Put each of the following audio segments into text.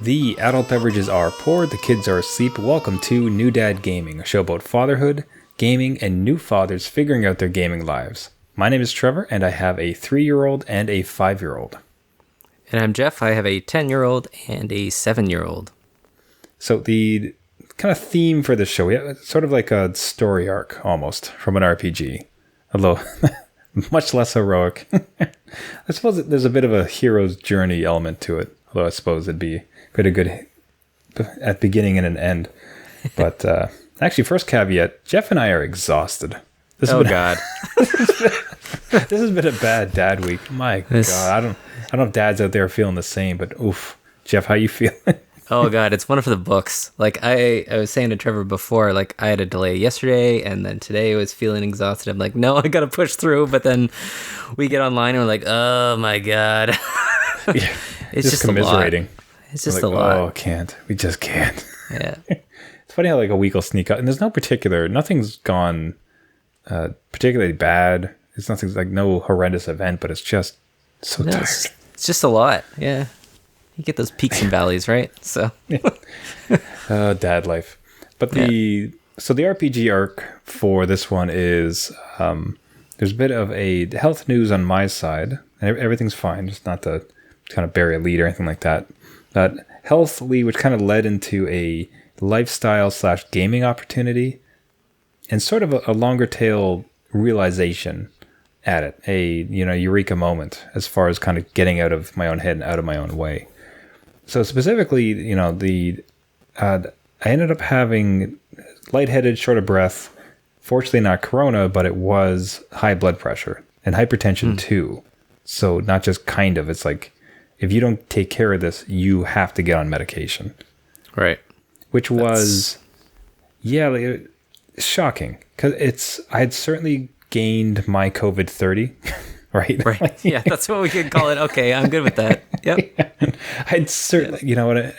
The adult beverages are poured, the kids are asleep. Welcome to New Dad Gaming, a show about fatherhood, gaming, and new fathers figuring out their gaming lives. My name is Trevor, and I have a 3-year-old and a 5-year-old. And I'm Jeff. I have a 10-year-old and a 7-year-old. So the kind of theme for this show, we have sort of like a story arc almost from an RPG, although much less heroic. I suppose there's a bit of a hero's journey element to it, although I suppose it'd be pretty good at beginning and an end. But actually, first caveat, Jeff and I are exhausted. God. This has been a bad dad week. My God, I don't know if dads out there are feeling the same, but oof. Jeff, how you feeling? Oh God, it's one of the books. Like I was saying to Trevor before, like I had a delay yesterday and then today I was feeling exhausted. I'm like, no, I got to push through. But then we get online and we're like, oh my God. Yeah, it's just commiserating. A lot. It's just like, a lot. Oh, can't. We just can't. Yeah. It's funny how like a week will sneak up and there's nothing's gone particularly bad. It's nothing's like no horrendous event, but it's just so tired. It's just a lot. Yeah. You get those peaks and valleys, right? So, dad life. But the RPG arc for this one is there's a bit of a health news on my side, and everything's fine. Just not to kind of bury a lead or anything like that. But healthily, which kind of led into a lifestyle/gaming opportunity, and sort of a longer tail realization at it. A eureka moment as far as kind of getting out of my own head and out of my own way. So specifically, I ended up having lightheaded, short of breath. Fortunately, not corona, but it was high blood pressure and hypertension too. So not just kind of. It's like if you don't take care of this, you have to get on medication. Right. Which was, shocking because I had certainly gained my COVID 30. Right. Right. Yeah, that's what we could call it. Okay, I'm good with that. Yep. I'd certainly,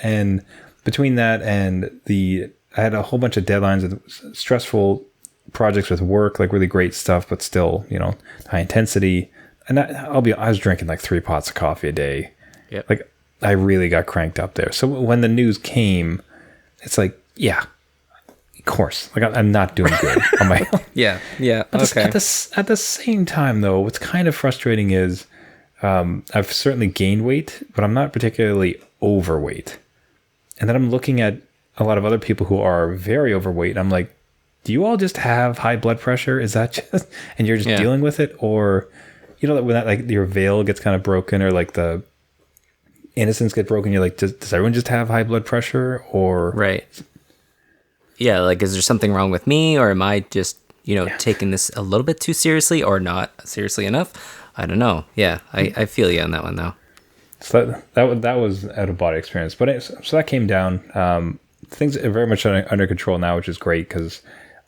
and between that and I had a whole bunch of deadlines with stressful projects with work, like really great stuff, but still, high intensity. And I was drinking like 3 pots of coffee a day. Yep. Like I really got cranked up there. So when the news came, it's like, yeah, of course. Like I'm not doing good on my own. Yeah. Okay. At the same time, though, what's kind of frustrating is I've certainly gained weight, but I'm not particularly overweight. And then I'm looking at a lot of other people who are very overweight. And I'm like, do you all just have high blood pressure? Is that just, and you're just dealing with it? Or, when that like your veil gets kind of broken or like the innocence get broken, you're like, does everyone just have high blood pressure? Or right. Yeah, like, is there something wrong with me, or am I just, taking this a little bit too seriously, or not seriously enough? I don't know. Yeah, I feel you on that one, though. So that was out of body experience, but so that came down. Things are very much under control now, which is great because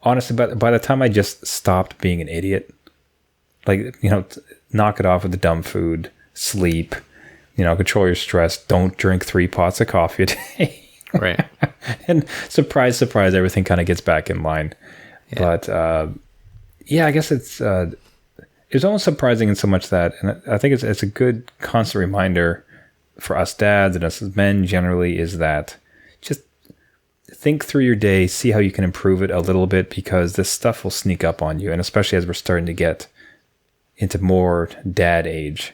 honestly, by the time I just stopped being an idiot, like knock it off with the dumb food, sleep, control your stress, don't drink 3 pots of coffee a day. Right. And surprise, everything kind of gets back in line. Yeah. But I guess it's almost surprising in so much that, and I think it's a good constant reminder for us dads and us as men generally, is that just think through your day, see how you can improve it a little bit, because this stuff will sneak up on you. And especially as we're starting to get into more dad age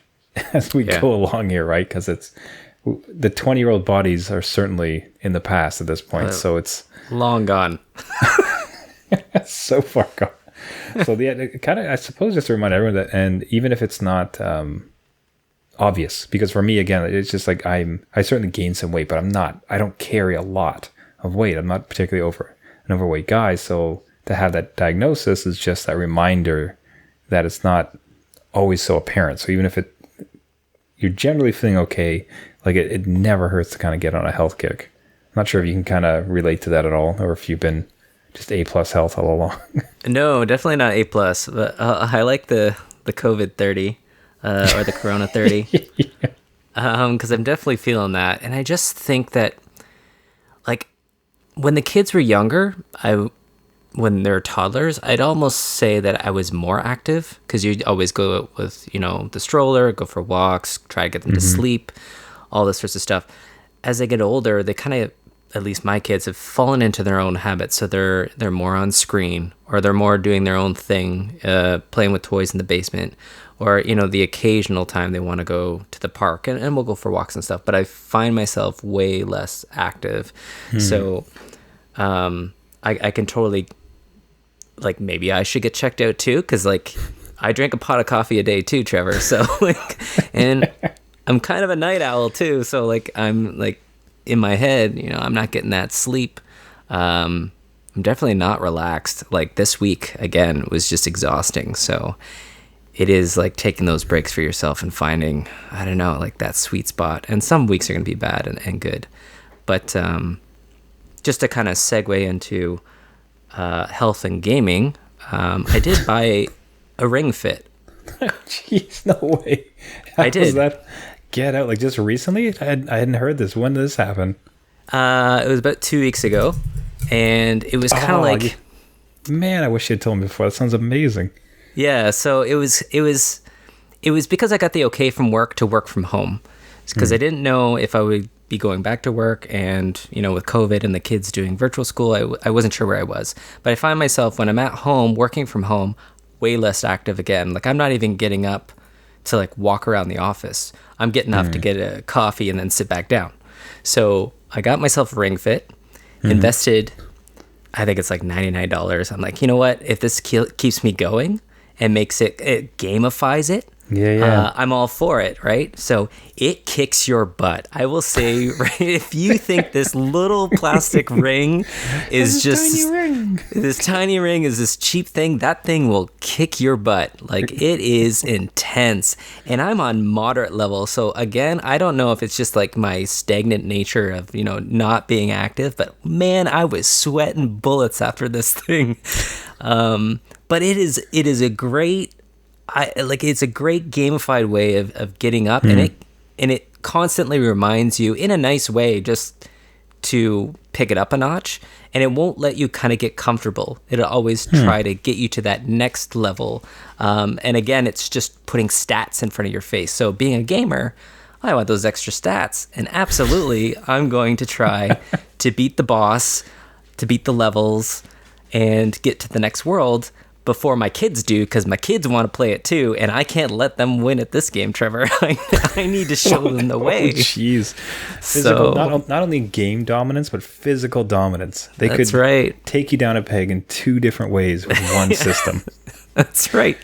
as we go along here, right? Because the 20-year-old bodies are certainly in the past at this point, so it's long gone. So far gone. So kind of, I suppose, just to remind everyone that, and even if it's not obvious, because for me, again, it's just like I certainly gained some weight, but I don't carry a lot of weight. I'm not particularly an overweight guy, so to have that diagnosis is just that reminder that it's not always so apparent. So even if you're generally feeling okay, like it never hurts to kind of get on a health kick. I'm not sure if you can kind of relate to that at all, or if you've been just A+ health all along. No, definitely not A+. But I like the COVID 30 or the Corona 30 because I'm definitely feeling that. And I just think that, like, when the kids were younger, when they're toddlers, I'd almost say that I was more active because you'd always go with, the stroller, go for walks, try to get them to sleep, all this sorts of stuff. as they get older, they kind of, at least my kids, have fallen into their own habits. So they're more on screen, or they're more doing their own thing, playing with toys in the basement, or, you know, the occasional time they want to go to the park, and we'll go for walks and stuff. But I find myself way less active. So I can totally, like, maybe I should get checked out too, because, like, I drink a pot of coffee a day too, Trevor. So, like, and I'm kind of a night owl too. So, like, I'm, like, in my head, you know, I'm not getting that sleep. I'm definitely not relaxed. Like, this week, again, was just exhausting. So it is, like, taking those breaks for yourself and finding, I don't know, like, that sweet spot. And some weeks are going to be bad and good. But just to kind of segue into health and gaming, I did buy a Ring Fit. Jeez, no way. How I did. Was that get out? Like, just recently? I hadn't heard this. When did this happen? It was about 2 weeks ago. And it was kind of like... Man, I wish you'd told me before. That sounds amazing. Yeah, so it was because I got the okay from work to work from home. Because I didn't know if I would be going back to work, and, you know, with COVID and the kids doing virtual school, I wasn't sure where I was. But I find myself, when I'm at home, working from home, way less active again. Like, I'm not even getting up to, like, walk around the office. I'm getting up to get a coffee and then sit back down. So I got myself a Ring Fit, invested, I think it's like $99. I'm like, you know what? If this keeps me going and it gamifies it, I'm all for it, right? So it kicks your butt. I will say, right, if you think this little plastic ring is this tiny ring is this cheap thing, that thing will kick your butt. Like, it is intense. And I'm on moderate level. So again, I don't know if it's just like my stagnant nature of, you know, not being active, but man, I was sweating bullets after this thing. But it is a great, it's a great gamified way of getting up, and it constantly reminds you in a nice way just to pick it up a notch, and it won't let you kind of get comfortable. It'll always try to get you to that next level. And again, it's just putting stats in front of your face. So being a gamer, I want those extra stats, and absolutely I'm going to try to beat the boss, to beat the levels, and get to the next world before my kids do, because my kids want to play it too, and I can't let them win at this game, Trevor. I need to show them the way. Jeez. So not only game dominance, but physical dominance. They could take you down a peg in two different ways with one system. That's right.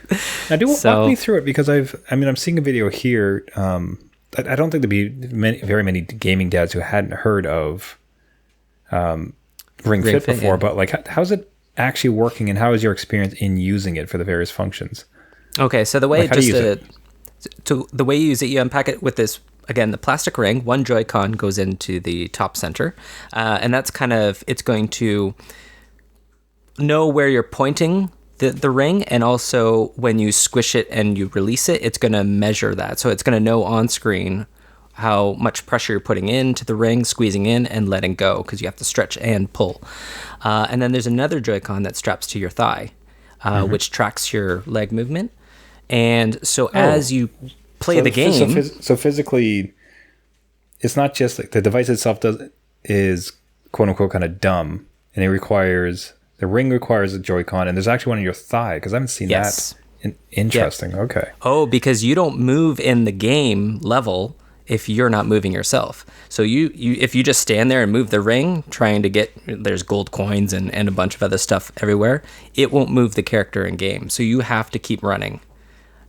Now, walk me through it, because I'm seeing a video here. I don't think there'd be very many gaming dads who hadn't heard of Ring Fit before, but like, how's it actually working, and how is your experience in using it for the various functions? Okay, so the way the way you use it, you unpack it with this, again, the plastic ring. One Joy-Con goes into the top center, and that's it's going to know where you're pointing the ring, and also when you squish it and you release it, it's going to measure that. So it's going to know on screen how much pressure you're putting into the ring, squeezing in and letting go, because you have to stretch and pull. And then there's another Joy-Con that straps to your thigh, which tracks your leg movement. And so as you play the game... So physically, it's not just like the device itself is quote-unquote kind of dumb, and the ring requires a Joy-Con, and there's actually one in your thigh, because I haven't seen that. Interesting. Yep. Okay. Oh, because you don't move in the game level if you're not moving yourself. So if you just stand there and move the ring, trying to there's gold coins and a bunch of other stuff everywhere, it won't move the character in game. So you have to keep running.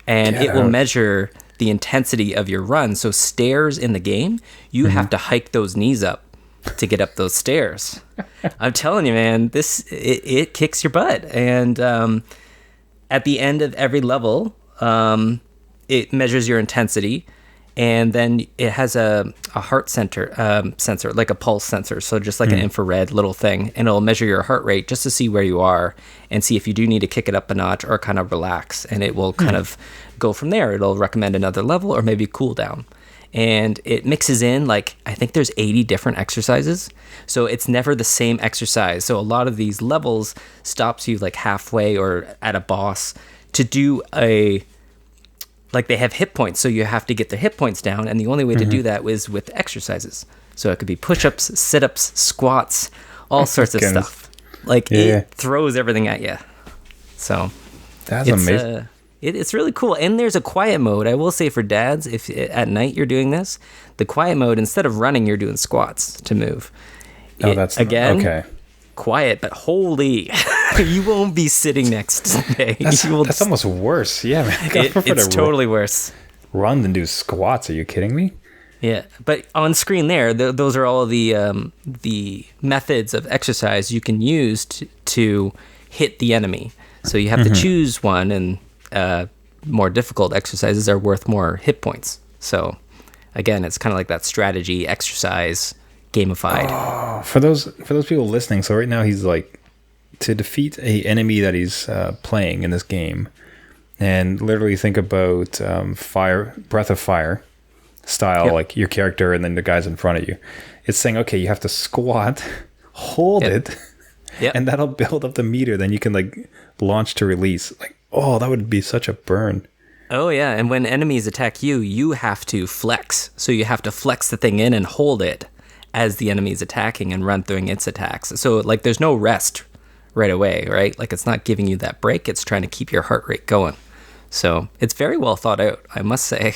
And it will measure the intensity of your run. So stairs in the game, you have to hike those knees up to get up those stairs. I'm telling you, man, it kicks your butt. And at the end of every level, it measures your intensity. And then it has a heart sensor, like a pulse sensor. So just like an infrared little thing. And it'll measure your heart rate just to see where you are and see if you do need to kick it up a notch or kind of relax. And it will kind of go from there. It'll recommend another level or maybe cool down. And it mixes in, like, I think there's 80 different exercises. So it's never the same exercise. So a lot of these levels stops you like halfway or at a boss to do like they have hit points, so you have to get the hit points down, and the only way to do that is with exercises. So it could be push-ups, sit-ups, squats, all sorts of Goodness. stuff. Like Yeah. it throws everything at you. So That's it's amazing. it's really cool. And there's a quiet mode. I will say for dads, if at night you're doing this, the quiet mode, instead of running, you're doing squats to move. Oh, that's again, okay. quiet, but holy, you won't be sitting next today. That's almost worse. Yeah, man. I prefer It's to totally worse. run than do squats. Are you kidding me? Yeah, but on screen there, those are all the methods of exercise you can use to hit the enemy. So you have to choose one, and more difficult exercises are worth more hit points. So again, it's kind of like that strategy exercise gamified. Oh, for those people listening, so right now he's like, to defeat a enemy that he's playing in this game, and literally think about Breath of Fire style, Yep. like your character and then the guys in front of you. It's saying, okay, you have to squat, hold it, Yep. and that'll build up the meter. Then you can like launch to release. Like, oh, that would be such a burn. Oh yeah, and when enemies attack you, you have to flex. So you have to flex the thing in and hold it as the enemy is attacking and run through its attacks. So like there's no rest right away, right? Like it's not giving you that break. It's trying to keep your heart rate going. So it's very well thought out, I must say.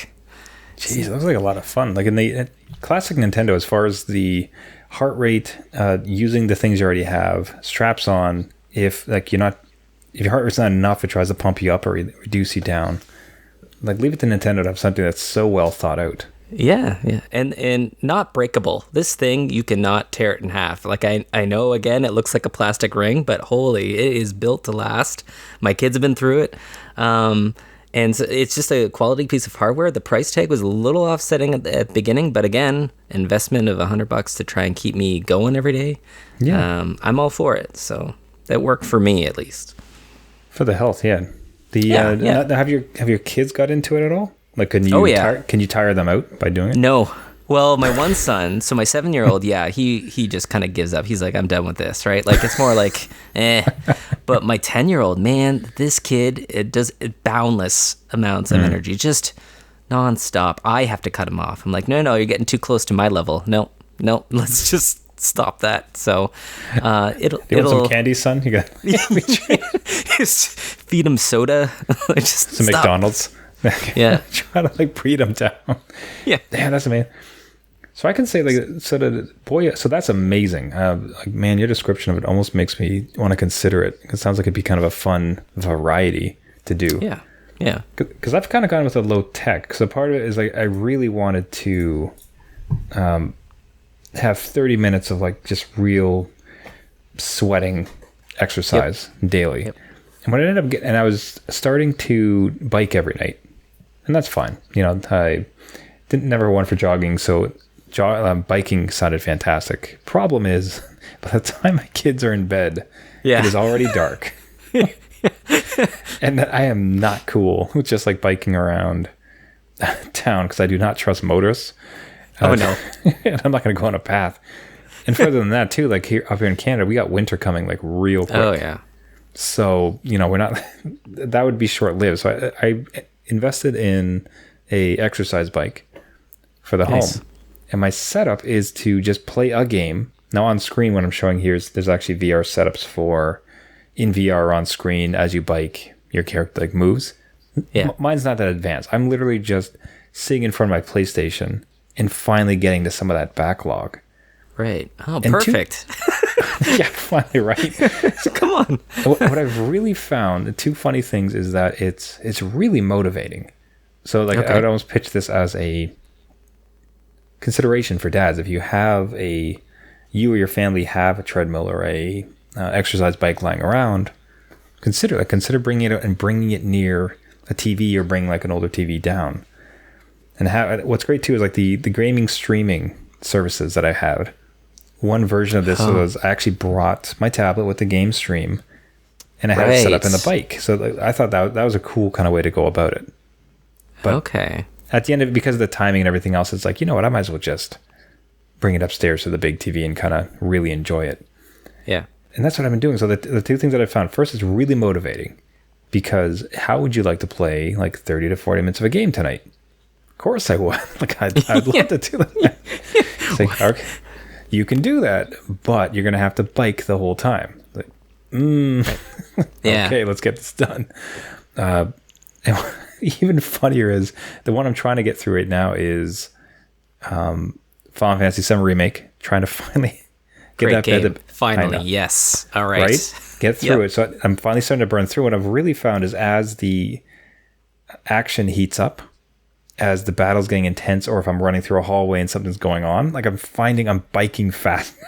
Jeez, that was like a lot of fun. Like in the classic Nintendo, as far as the heart rate, using the things you already have, straps on. If your heart rate's not enough, it tries to pump you up or reduce you down. Like leave it to Nintendo to have something that's so well thought out. Yeah, and not breakable. This thing, you cannot tear it in half. Like I know, again, it looks like a plastic ring, but holy, it is built to last. My kids have been through it. And so it's just a quality piece of hardware. The price tag was a little offsetting at the beginning, but again, investment of $100 to try and keep me going every day. Yeah. I'm all for it. So that worked for me at least. For the health, yeah. Yeah. Have your kids got into it at all? Like, can you tire them out by doing it? No. Well, my one son, so my 7-year-old, yeah, he just kind of gives up. He's like, I'm done with this, right? Like, it's more like, eh. But my 10-year-old, man, this kid, it does boundless amounts of energy, just nonstop. I have to cut him off. I'm like, no, you're getting too close to my level. No, let's just stop that. So You want some candy, son? You got just feed him soda. Just some stop. McDonald's. Yeah. Try to like breed them down. Yeah. Damn, that's amazing. So I can say so that's amazing. Like, man, your description of it almost makes me want to consider it. It sounds like it'd be kind of a fun variety to do. Yeah. Because I've kind of gone with a low tech. So part of it is like I really wanted to have 30 minutes of like just real sweating exercise daily. Yep. And what I ended up getting, and I was starting to bike every night, and that's fine. You know, I never one for jogging, so biking sounded fantastic. Problem is, by the time my kids are in bed, it is already dark. And that I am not cool with just like biking around town because I do not trust motorists. Oh no. And I'm not going to go on a path. And further than that too, like up here in Canada, we got winter coming like real quick. Oh yeah. So, you know, we're not, that would be short lived. So I invested in a exercise bike for the Nice. home. And my setup is to just play a game. Now on screen, what I'm showing here is there's actually VR setups for in VR on screen as you bike, your character like moves. Yeah. Mine's not that advanced. I'm literally just sitting in front of my PlayStation and finally getting to some of that backlog. Right. Oh, And perfect. Yeah, finally, right? Come on. What I've really found, the two funny things is that it's really motivating. So like I would almost pitch this as a consideration for dads. If you or your family have a treadmill or a exercise bike lying around, consider bringing it out and bringing it near a TV or bring like an older TV down. And what's great too is like the gaming streaming services that I had. One version of this was I actually brought my tablet with the game stream, and I had it set up in the bike. So like, I thought that was a cool kind of way to go about it. But okay. At the end of it, because of the timing and everything else, it's like, you know what, I might as well just bring it upstairs to the big TV and kind of really enjoy it. Yeah. And that's what I've been doing. So the two things that I found, first, it's really motivating, because how would you like to play like 30 to 40 minutes of a game tonight? Of course I would. Like I'd love to do that. It's like, okay, you can do that, but you're going to have to bike the whole time. Like, Yeah. okay, let's get this done. And even funnier is the one I'm trying to get through right now is Final Fantasy VII Remake. Trying to finally get Great that game. bed. Finally, yes. All right. Right? Get through it. So I'm finally starting to burn through. What I've really found is as the action heats up, as the battle's getting intense, or if I'm running through a hallway and something's going on, like I'm finding I'm biking faster.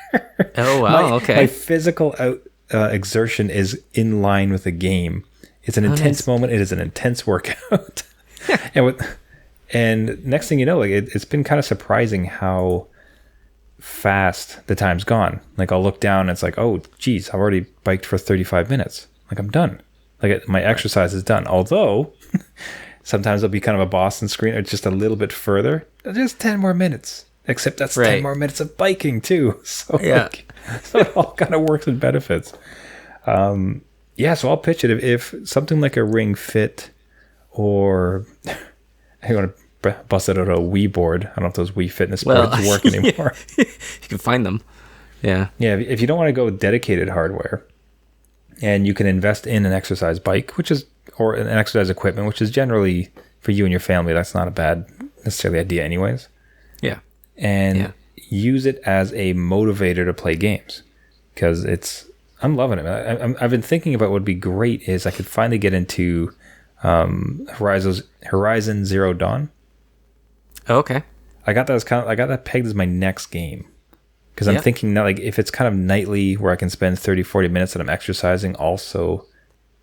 Oh, wow. Okay. My physical exertion is in line with the game. It's an intense moment. It is an intense workout. And next thing you know, like it's been kind of surprising how fast the time's gone. Like I'll look down and it's like, oh geez, I've already biked for 35 minutes. Like I'm done. Like my exercise is done. Although sometimes it'll be kind of a Boston screen or just a little bit further. Just 10 more minutes. Except that's 10 more minutes of biking too. So so it all kind of works and benefits. So I'll pitch it if something like a Ring Fit, or I want to bust it out a Wii board. I don't know if those Wii Fitness boards work anymore. You can find them. Yeah. Yeah. If you don't want to go with dedicated hardware, and you can invest in an exercise bike, or an exercise equipment, which is generally for you and your family, that's not a bad necessarily idea anyways. Yeah. And use it as a motivator to play games, because I'm loving it. I've been thinking about what would be great is I could finally get into Horizon Zero Dawn. Oh, okay. I got that pegged as my next game, because I'm thinking that like if it's kind of nightly where I can spend 30-40 minutes that I'm exercising, also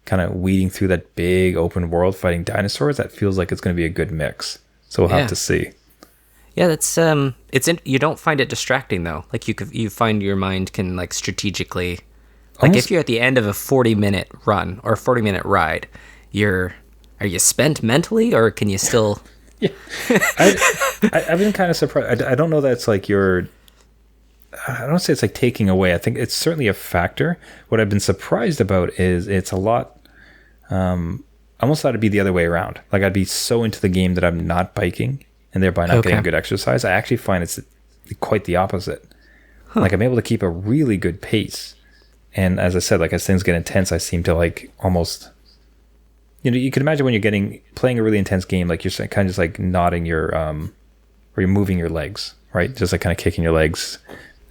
kind of weeding through that big open world fighting dinosaurs, that feels like it's going to be a good mix. So we'll have to see. Yeah, that's you don't find it distracting though. Like you find your mind can like strategically, like if you're at the end of a 40-minute run or a 40-minute ride, are you spent mentally, or can you still? Yeah, I've been kind of surprised. I don't know that it's like I don't say it's like taking away. I think it's certainly a factor. What I've been surprised about is it's a lot. I almost thought it'd be the other way around. Like I'd be so into the game that I'm not biking, and thereby not getting good exercise. I actually find it's quite the opposite. Like I'm able to keep a really good pace. And as I said, like as things get intense, I seem to like almost, you can imagine when you're playing a really intense game, like you're kind of just like nodding or you're moving your legs, right? Just like kind of kicking your legs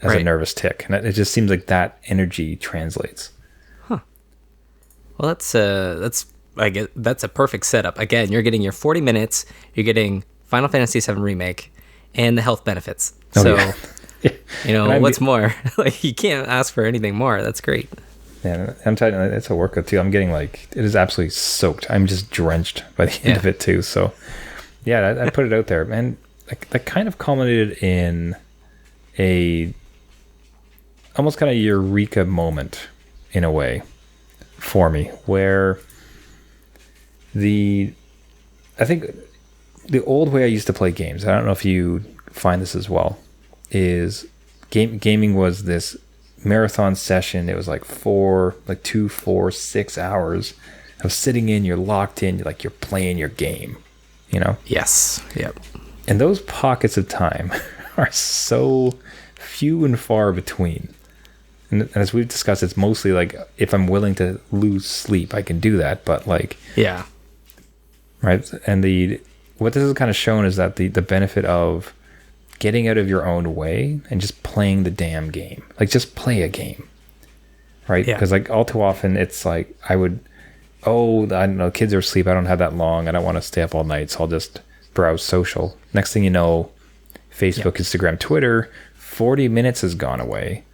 as a nervous tick. And it just seems like that energy translates. Huh. Well, that's a perfect setup. Again, you're getting your 40 minutes, you're getting Final Fantasy VII Remake, and the health benefits. What's more? Like you can't ask for anything more. That's great. Yeah, I'm telling you, it's a workout too. I'm getting it is absolutely soaked. I'm just drenched by the end of it too. So, yeah, I put it out there, and that kind of culminated in a almost kind of eureka moment in a way for me, where I think the old way I used to play games, I don't know if you find this as well, is gaming was this marathon session. It was like 2, 4, 6 hours of sitting in, you're locked in, you're playing your game, Yes. Yep. And those pockets of time are so few and far between. And as we've discussed, it's mostly like if I'm willing to lose sleep, I can do that. But right. And what this has kind of shown is that the benefit of getting out of your own way and just playing the damn game, like just play a game, right? Because like all too often it's like I don't know, kids are asleep, I don't have that long, I don't want to stay up all night, so I'll just browse social. Next thing you know, Facebook, Instagram, Twitter, 40 minutes has gone away.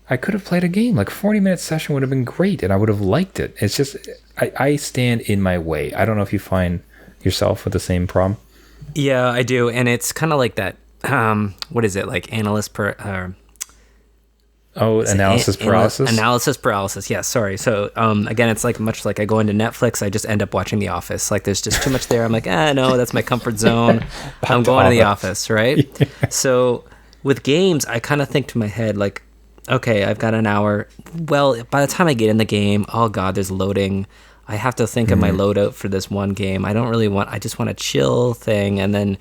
I could have played a game. Like 40-minute session would have been great, and I would have liked it. It's just I stand in my way. I don't know if you find yourself with the same problem. Yeah, I do, and it's kind of like that. What is it, like analysis paralysis? Analysis paralysis. Yeah, sorry. So again, it's like much like I go into Netflix, I just end up watching The Office. Like there's just too much there. I'm like, no, that's my comfort zone. I'm going to The Office, right? Yeah. So with games, I kind of think to my head like, okay, I've got an hour. Well, by the time I get in the game, oh god, there's loading. I have to think of my loadout for this one game. I just want a chill thing, and then,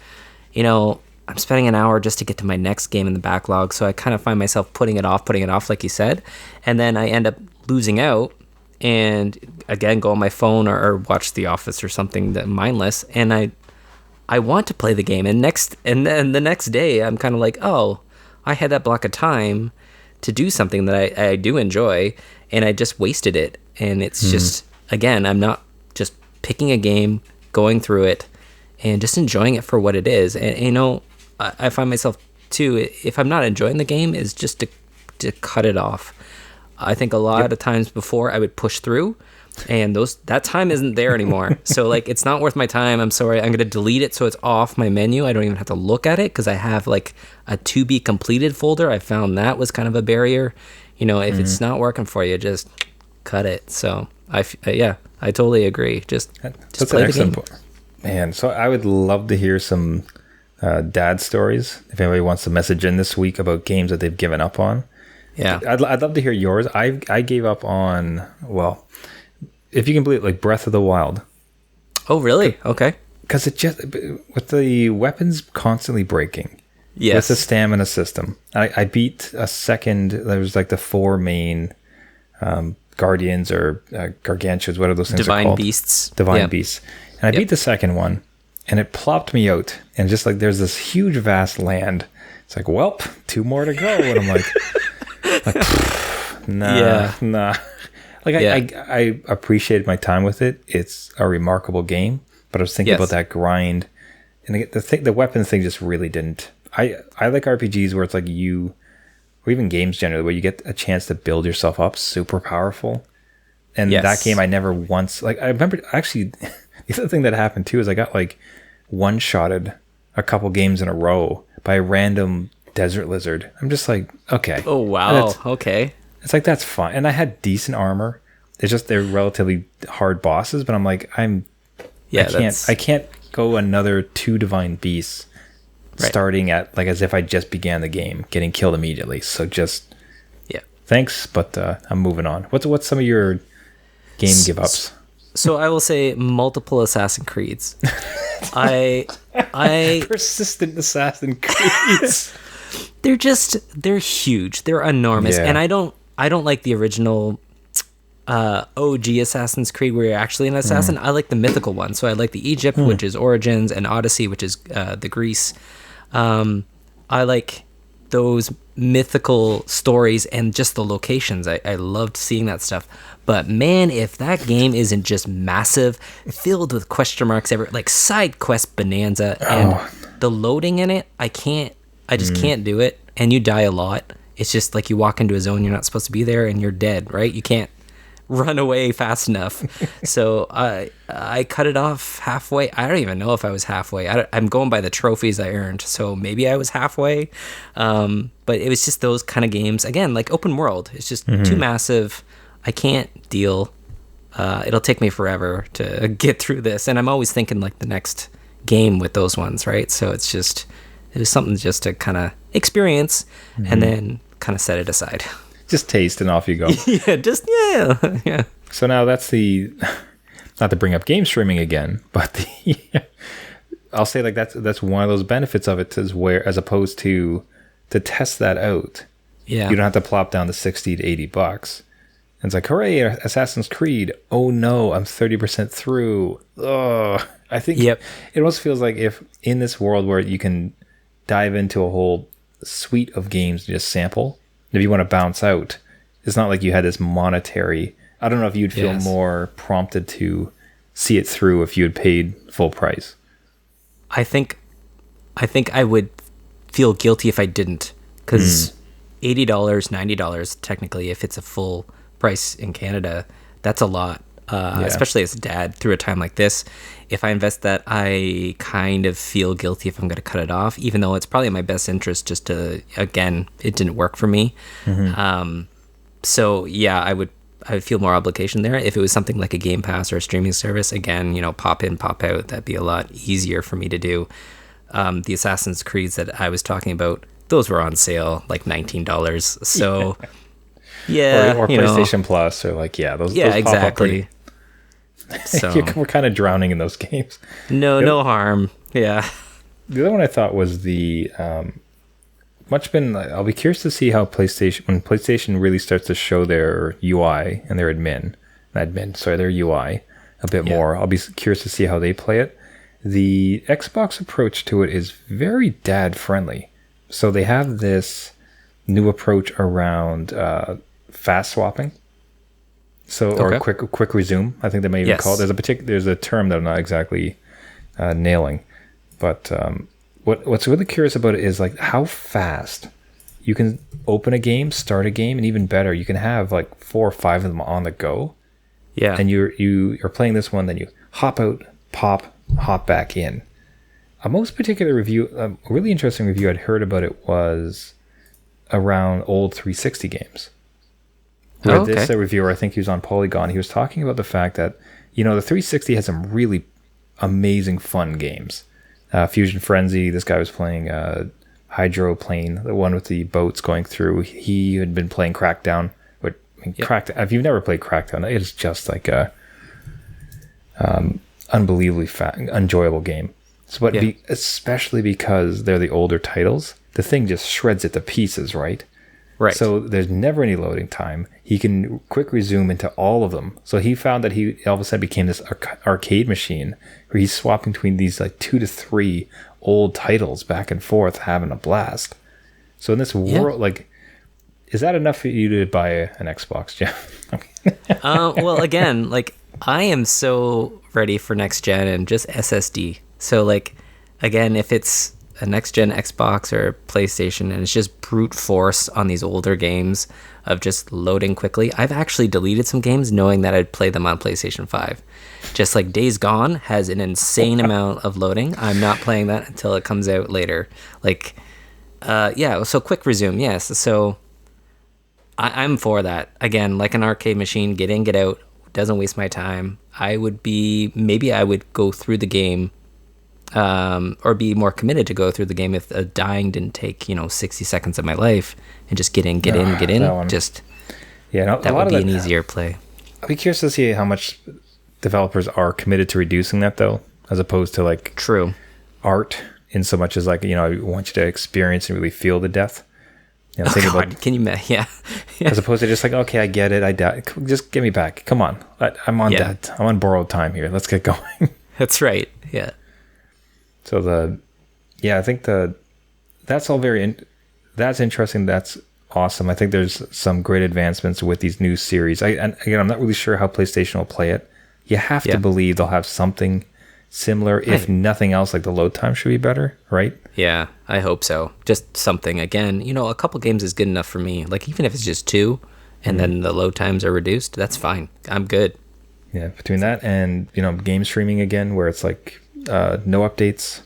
I'm spending an hour just to get to my next game in the backlog. So I kind of find myself putting it off, like you said. And then I end up losing out and again, go on my phone or watch The Office or something that mindless. And I want to play the game. And then the next day I'm kind of like, oh, I had that block of time to do something that I do enjoy, and I just wasted it. And it's just, again, I'm not just picking a game, going through it, and just enjoying it for what it is. And, you know, I find myself, too, if I'm not enjoying the game, is just to cut it off. I think a lot of times before I would push through, and that time isn't there anymore. So, like, it's not worth my time. I'm sorry. I'm going to delete it so it's off my menu. I don't even have to look at it because I have, like, a to be completed folder. I found that was kind of a barrier. You know, if it's not working for you, just cut it. So, I totally agree. Just play the game. Man, so I would love to hear some dad stories. If anybody wants to message in this week about games that they've given up on. Yeah. I'd love to hear yours. I gave up on, well, if you can believe it, like Breath of the Wild. Oh, really? Okay. Because it just, with the weapons constantly breaking. Yes. With the stamina system. I beat a second, there was like the 4 main guardians or gargantuans, what are those things Divine called? beasts. Divine beasts. And I beat the second one, and it plopped me out. And just like, there's this huge, vast land. It's like, well, 2 more to go. And I'm like nah. Like, I appreciated my time with it. It's a remarkable game, but I was thinking about that grind, and the weapon thing just really didn't. I like RPGs where it's like or even games generally, where you get a chance to build yourself up super powerful. And that game, I never once, like, I remember actually, the other thing that happened too is I got like one-shotted a couple games in a row by a random desert lizard. I'm just like, okay. Oh, wow. Okay. It's like, that's fine. And I had decent armor. It's just they're relatively hard bosses, but I'm like, I can't go another 2 divine beasts starting at like as if I just began the game, getting killed immediately. So just thanks, but I'm moving on. What's some of your game give ups? So I will say multiple Assassin's Creeds. I persistent Assassin's Creeds. They're huge. They're enormous. And I don't like the original OG Assassin's Creed where you're actually an assassin. I like the mythical one. So I like the Egypt, which is Origins, and Odyssey, which is the Greece. I like those mythical stories and just the locations. I loved seeing that stuff. But man, if that game isn't just massive, filled with question marks, like side quest bonanza, and the loading in it, I just can't do it. And you die a lot. It's just like you walk into a zone you're not supposed to be there and you're dead, right? You can't run away fast enough. So I cut it off halfway. I don't even know if I was halfway. I'm going by the trophies I earned. So maybe I was halfway. But it was just those kind of games. Again, like open world. It's just too massive. I can't deal. It'll take me forever to get through this. And I'm always thinking like the next game with those ones, right? So it was something just to kind of experience and then kind of set it aside. Just taste and off you go. Yeah. So now that's not to bring up game streaming again, but I'll say like that's one of those benefits of it is where, as opposed to test that out, you don't have to plop down to $60 to $80. And it's like, hooray, Assassin's Creed. Oh no, I'm 30% through. Oh, I think it almost feels like if in this world where you can dive into a whole suite of games and just sample, if you want to bounce out, it's not like you had this monetary. I don't know if you'd feel more prompted to see it through if you had paid full price. I think I would feel guilty if I didn't, because $80, $90 technically, if it's a full price in Canada, that's a lot. Especially as a dad through a time like this. If I invest that, I kind of feel guilty if I'm going to cut it off, even though it's probably in my best interest just to, again, it didn't work for me. So yeah, I would feel more obligation there. If it was something like a Game Pass or a streaming service, again, pop in, pop out, that'd be a lot easier for me to do. The Assassin's Creeds that I was talking about, those were on sale, like $19. So or PlayStation Plus, or like, those exactly. So we're kind of drowning in those games. No harm. Yeah. The other one I thought was the I'll be curious to see how when PlayStation really starts to show their UI and their their UI a bit more. I'll be curious to see how they play it. The Xbox approach to it is very dad friendly. So they have this new approach around fast swapping. So or quick resume, I think they may even call it. There's a term that I'm not exactly nailing, but what's really curious about it is like how fast you can open a game, start a game, and even better, you can have like 4 or 5 of them on the go. Yeah, and you're playing this one, then you hop out, hop back in. A really interesting review I'd heard about it was around old 360 games. This reviewer, I think he was on Polygon, he was talking about the fact that, the 360 has some really amazing fun games. Fusion Frenzy, this guy was playing Hydroplane, the one with the boats going through. He had been playing Crackdown. Crackdown, if you've never played Crackdown, it is just like a unbelievably enjoyable game. So, especially because they're the older titles, the thing just shreds it to pieces, right? Right. So there's never any loading time. He can quick resume into all of them. So he found that he all of a sudden became this arcade machine where he's swapping between these like 2 to 3 old titles back and forth, having a blast. So in this world, like, is that enough for you to buy an Xbox, Jeff? Well, again, like, I am so ready for next gen and just SSD. So, like, again, if it's a next gen Xbox or PlayStation and it's just brute force on these older games of just loading quickly, I've actually deleted some games knowing that I'd play them on PlayStation 5. Just like Days Gone has an insane amount of loading. I'm not playing that until it comes out later. Like, so quick resume, yes. So I'm for that. Again, like an arcade machine, get in, get out, doesn't waste my time. I would go through the game, or be more committed to go through the game if a dying didn't take 60 seconds of my life, and just get in. That would be an easier play. I'd be curious to see how much developers are committed to reducing that, though, as opposed to like art, in so much as like, I want you to experience and really feel the death. Can you yeah. As opposed to just like, okay, I get it, I died, just get me back, come on, I'm on borrowed time here, let's get going. That's right. Yeah. So I think that's all that's interesting. That's awesome. I think there's some great advancements with these new series. And again, I'm not really sure how PlayStation will play it. You have to believe they'll have something similar, if nothing else, like the load time should be better, right? Yeah, I hope so. Just something. Again, a couple games is good enough for me. Like, even if it's just 2 and then the load times are reduced, that's fine. I'm good. Yeah, between that and, game streaming again, where it's like no updates.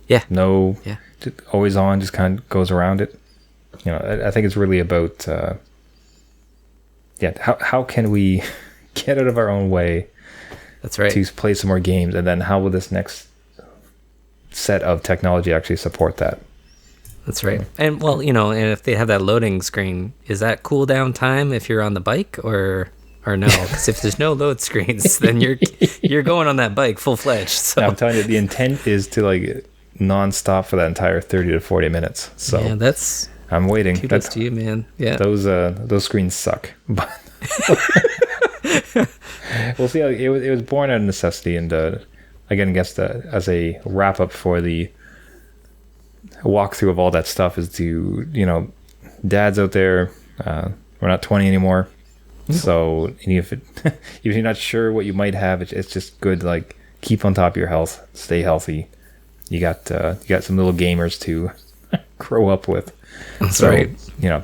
Yeah. No, always on, just kind of goes around it. I think it's really about, how can we get out of our own way? That's right. To play some more games, and then how will this next set of technology actually support that? That's right. And well, and if they have that loading screen, is that cooldown time if you're on the bike or no? Because if there's no load screens, then you're going on that bike full fledged. So I'm telling you, the intent is to like nonstop for that entire 30 to 40 minutes. So yeah, I'm waiting. Kudos to you, man. Yeah, those screens suck, but. We'll see. It was born out of necessity, and again, I guess as a wrap up for the walkthrough of all that stuff is to dads out there, we're not 20 anymore, so if you're not sure what you might have, it's just good. Like, keep on top of your health, stay healthy. You got some little gamers to grow up with. That's right.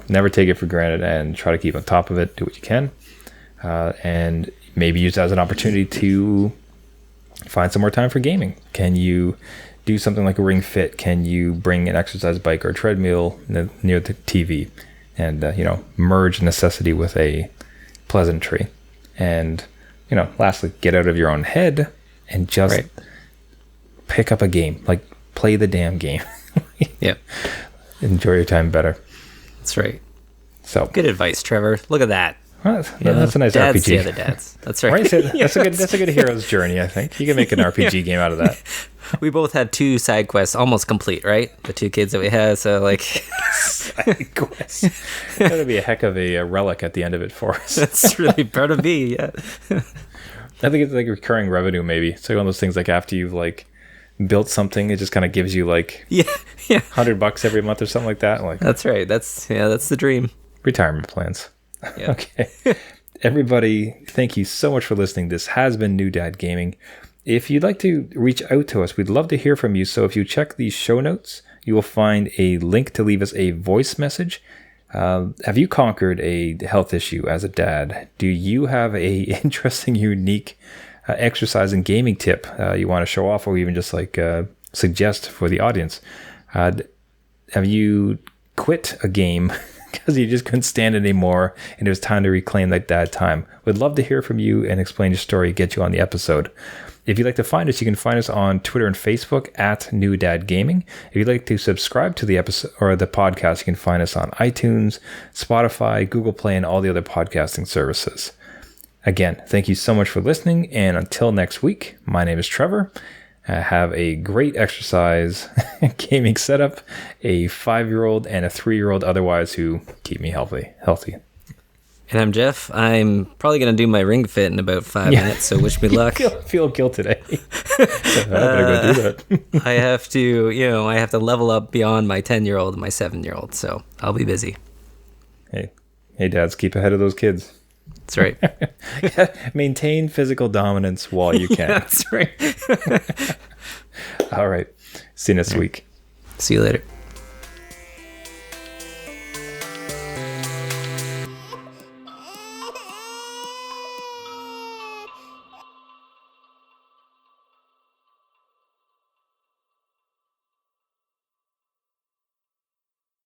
Never take it for granted, and try to keep on top of it. Do what you can. And maybe use it as an opportunity to find some more time for gaming. Can you do something like a Ring Fit? Can you bring an exercise bike or a treadmill near the TV and, merge necessity with a pleasantry? And, lastly, get out of your own head and just pick up a game. Like, play the damn game. Yep. Enjoy your time better. That's right. So good advice, Trevor. Look at that. Well, that's a nice dads RPG. The other dads. That's right. Right? So that's a good hero's journey, I think. You can make an RPG game out of that. We both had 2 side quests almost complete, right? The 2 kids that we had, so like Side quest. That'll be a heck of a relic at the end of it for us. that's really part of me. Yeah. I think it's like recurring revenue, maybe. It's like one of those things like after you've like built something, it just kind of gives you like Yeah. $100 every month or something like that. Like That's right. That's the dream. retirement plans. Yeah. Okay. Everybody, thank you so much for listening. This has been New Dad Gaming. If you'd like to reach out to us, we'd love to hear from you. So if you check the show notes, you will find a link to leave us a voice message. Have you conquered a health issue as a dad? Do you have a interesting, unique exercise and gaming tip you want to show off, or even just like suggest for the audience? Have you quit a game because you just couldn't stand it anymore and it was time to reclaim that dad time? We'd love to hear from you and explain your story, get you on the episode. If you'd like to find us, you can find us on Twitter and Facebook at New Dad Gaming. If you'd like to subscribe to the episode or the podcast, you can find us on iTunes, Spotify, Google Play, and all the other podcasting services. Again, thank you so much for listening, and until next week, my name is Trevor. Have a great exercise gaming setup, a 5-year-old and a 3-year-old otherwise who keep me healthy. And I'm Jeff. I'm probably going to do my ring fit in about 5 minutes, so wish me luck. feel guilt today. I better go do that. I have to level up beyond my 10-year-old and my 7-year-old, so I'll be busy. Hey, dads, keep ahead of those kids. That's right. Maintain physical dominance while you can. That's right. All right. See you next week. See you later.